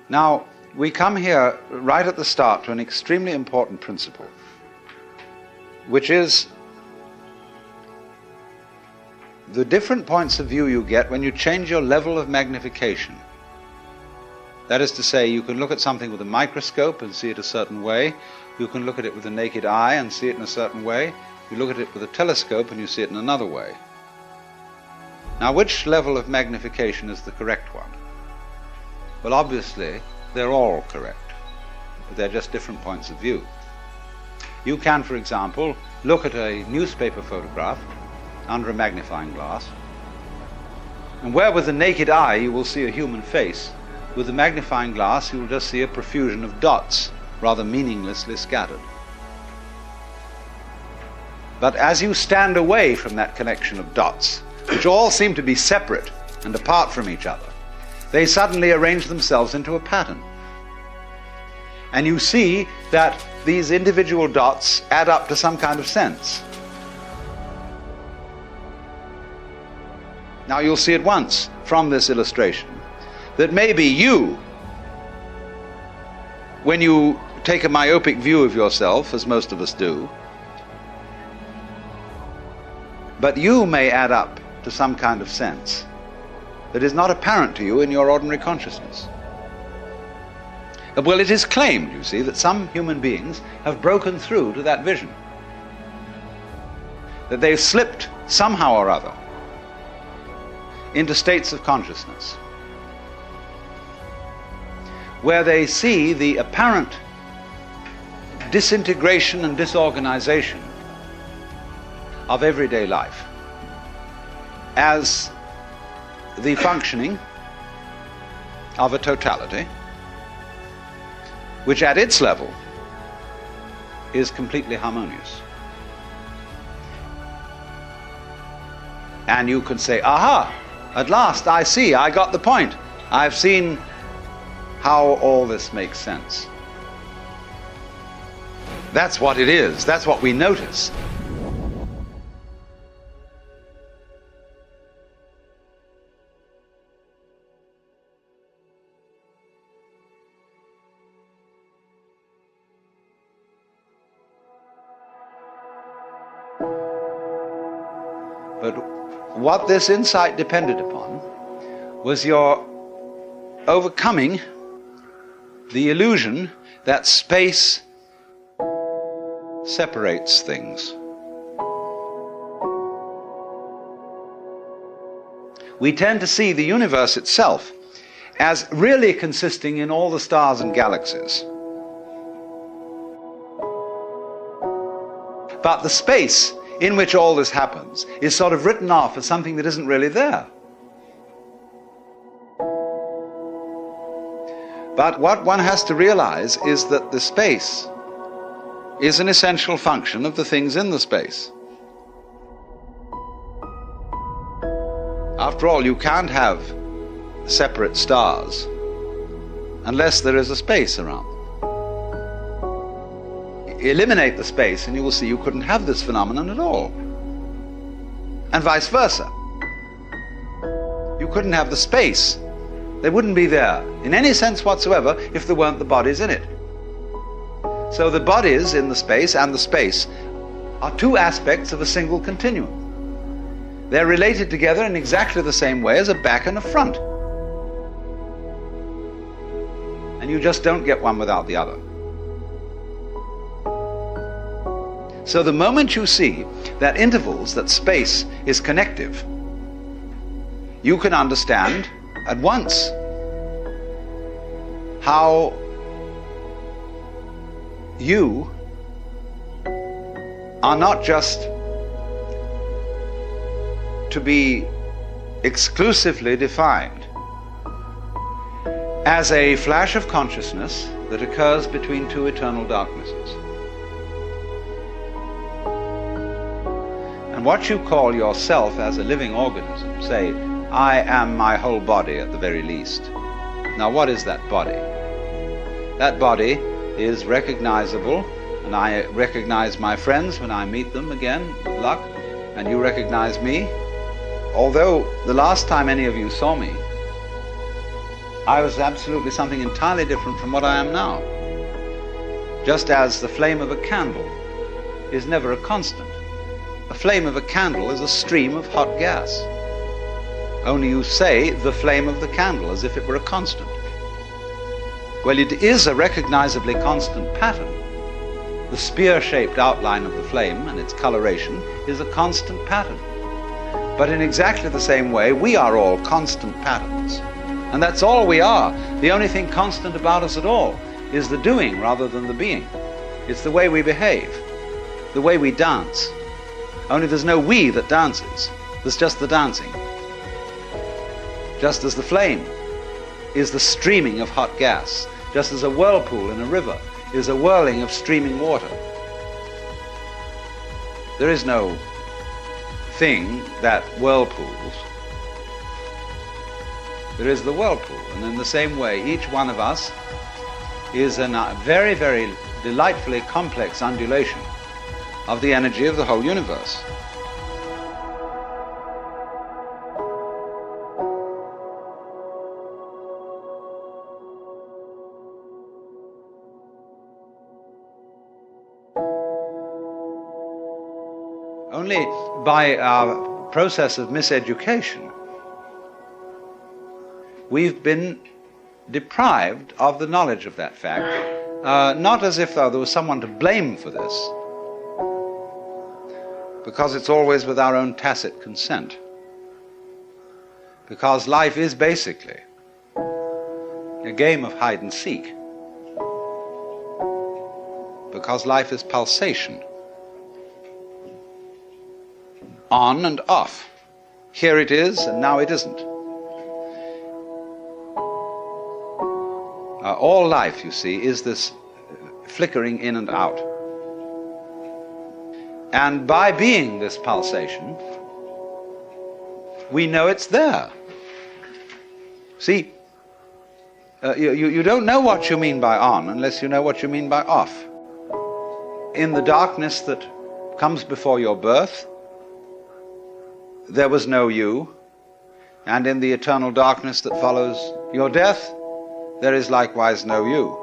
Now, we come here right at the start to an extremely important principle, which is the different points of view you get when you change your level of magnification. That is to say, you can look at something with a microscope and see it a certain way. You can look at it with the naked eye and see it in a certain way. You look at it with a telescope and you see it in another way. Now, which level of magnification is the correct one? Well, obviously, they're all correct, but they're just different points of view. You can, for example, look at a newspaper photograph under a magnifying glass, and where with the naked eye you will see a human face, with the magnifying glass you will just see a profusion of dots, rather meaninglessly scattered. But as you stand away from that connection of dots, which all seem to be separate and apart from each other, they suddenly arrange themselves into a pattern. And you see that these individual dots add up to some kind of sense. Now you'll see at once from this illustration that maybe you, when you take a myopic view of yourself, as most of us do, but you may add up to some kind of sense that is not apparent to you in your ordinary consciousness. Well, it is claimed, you see, that some human beings have broken through to that vision, that they've slipped somehow or other into states of consciousness where they see the apparent disintegration and disorganization of everyday life as the functioning of a totality which at its level is completely harmonious. And you can say, aha, at last I see, I got the point. I've seen how all this makes sense. That's what it is. That's what we notice. But what this insight depended upon was your overcoming the illusion that space separates things. We tend to see the universe itself as really consisting in all the stars and galaxies. But the space in which all this happens is sort of written off as something that isn't really there. But what one has to realize is that the space is an essential function of the things in the space. After all, you can't have separate stars unless there is a space around them. Eliminate the space and you will see you couldn't have this phenomenon at all. And vice versa. You couldn't have the space. They wouldn't be there in any sense whatsoever if there weren't the bodies in it. So the bodies in the space and the space are two aspects of a single continuum. They're related together in exactly the same way as a back and a front. And you just don't get one without the other. So the moment you see that intervals, that space is connective, you can understand at once how you are not just to be exclusively defined as a flash of consciousness that occurs between two eternal darknesses. And what you call yourself as a living organism, say, I am my whole body at the very least. Now what is that body? That body is recognizable, and I recognize my friends when I meet them again, with luck, and you recognize me. Although the last time any of you saw me, I was absolutely something entirely different from what I am now. Just as the flame of a candle is never a constant. The flame of a candle is a stream of hot gas. Only you say the flame of the candle as if it were a constant. Well, it is a recognizably constant pattern. The spear-shaped outline of the flame and its coloration is a constant pattern. But in exactly the same way, we are all constant patterns. And that's all we are. The only thing constant about us at all is the doing rather than the being. It's the way we behave, the way we dance. Only there's no we that dances. There's just the dancing. Just as the flame is the streaming of hot gas, just as a whirlpool in a river is a whirling of streaming water. There is no thing that whirlpools. There is the whirlpool, and in the same way, each one of us is a very, very delightfully complex undulation of the energy of the whole universe. Only by our process of miseducation, we've been deprived of the knowledge of that fact, not as if though there was someone to blame for this, because it's always with our own tacit consent. Because life is basically a game of hide and seek. Because life is pulsation. On and off. Here it is, and now it isn't. All life, you see, is this flickering in and out. And by being this pulsation, we know it's there. See, you don't know what you mean by on unless you know what you mean by off. In the darkness that comes before your birth, there was no you, and in the eternal darkness that follows your death, there is likewise no you.